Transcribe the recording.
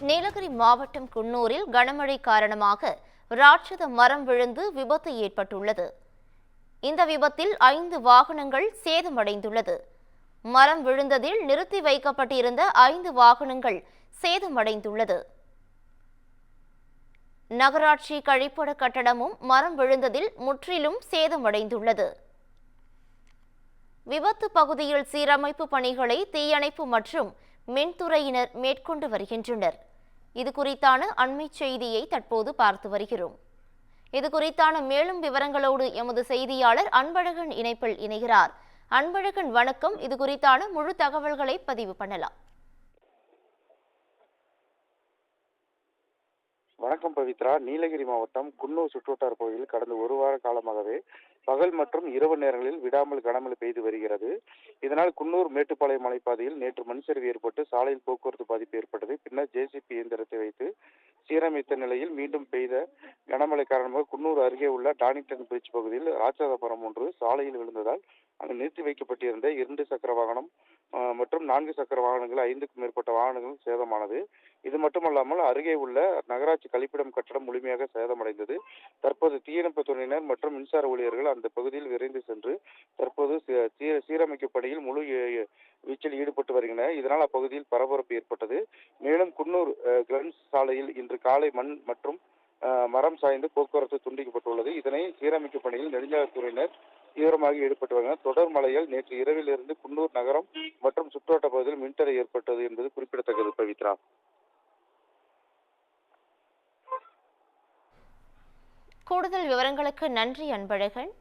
நீலகிரி மாவட்டம் குன்னூரில் கனமழை காரணமாக ராட்சத மரம் விழுந்து விபத்து ஏற்பட்டுள்ளது. இந்த விபத்தில் 5 வாகனங்கள் சேதமடைந்துள்ளது. மரம் விழுந்ததில் நிறுத்தி வைக்கப்பட்டிருந்த 5 வாகனங்கள் சேதமடைந்துள்ளது. நகராட்சி கழிப்பட கட்டடமும் மரம் விழுந்ததில் முற்றிலும் சேதமடைந்துள்ளது. விபத்து பகுதியில் சீரமைப்பு பணிகளை தீயணைப்பு மற்றும் மின்துறையினர் மேற்கொண்டு வருகின்றனர். இது குறித்தான அண்மை செய்தியை தற்போது பார்த்து வருகிறோம். இது குறித்தான மேலும் விவரங்களோடு எமது செய்தியாளர் அன்பழகன் இணைப்பில் இணைகிறார். அன்பழகன் வணக்கம். இது குறித்தான முழு தகவல்களை பதிவு பண்ணலாம். வணக்கம் பவித்ரா. நீலகிரி மாவட்டம் குன்னூர் சுற்றுவட்டார பகுதியில் கடந்த ஒரு வார காலமாகவே பகல் மற்றும் இரவு நேரங்களில் விடாமல் கனமழை பெய்து வருகிறது. இதனால் குன்னூர் மேட்டுப்பாளையம் மலைப்பாதையில் நேற்று மண் சரிவு ஏற்பட்டு சாலையில் போக்குவரத்து பாதிப்பு ஏற்பட்டது. பின்னர் ஜேசிபி இயந்திரத்தை வைத்து சீரமைத்த நிலையில் மீண்டும் பெய்த கனமழை காரணமாக குன்னூர் அருகே உள்ள டானிங்டன் பிரிட்ஜ் பகுதியில் ராட்சத மரம் ஒன்று சாலையில் விழுந்ததால் அங்கு நிறுத்தி வைக்கப்பட்டிருந்த 2 சக்கர வாகனம் மற்றும் 4 சக்கர வாகனங்கள் 5க்கும் மேற்பட்ட வாகனங்கள் சேதமானது. இது மட்டுமல்லாமல் அருகே உள்ள நகராட்சி கழிப்பிடம் கட்டடம் முழுமையாக சேதமடைந்தது. தற்போது தீயணைப்பு துறையினர் மற்றும் மின்சார ஊழியர்கள் அந்த பகுதியில் விரைந்து சென்று தற்போது சீரமைக்கும் பணியில் முழு வீச்சில் ஈடுபட்டு வருகின்றனர். இதனால் அப்பகுதியில் பரபரப்பு ஏற்பட்டது. மேலும் குன்னூர் கிளன்ஸ் சாலையில் இன்று காலை மண் மற்றும் மரம் சாய்ந்து போக்குவரத்து துண்டிக்கப்பட்டுள்ளது. இதனை சீரமைக்கும் பணியில் நெடுஞ்சாலைத்துறையினர் தீவிரமாக ஈடுபட்டு வருகின்றனர். தொடர் மழையால் நேற்று இரவிலிருந்து குன்னூர் நகரம் மற்றும் சுற்றுவட்ட பகுதியில் மின்தடை ஏற்பட்டது என்பது குறிப்பிடத்தக்கது. பவித்ரா, கூடுதல் விவரங்களுக்கு நன்றி அன்பழகன்.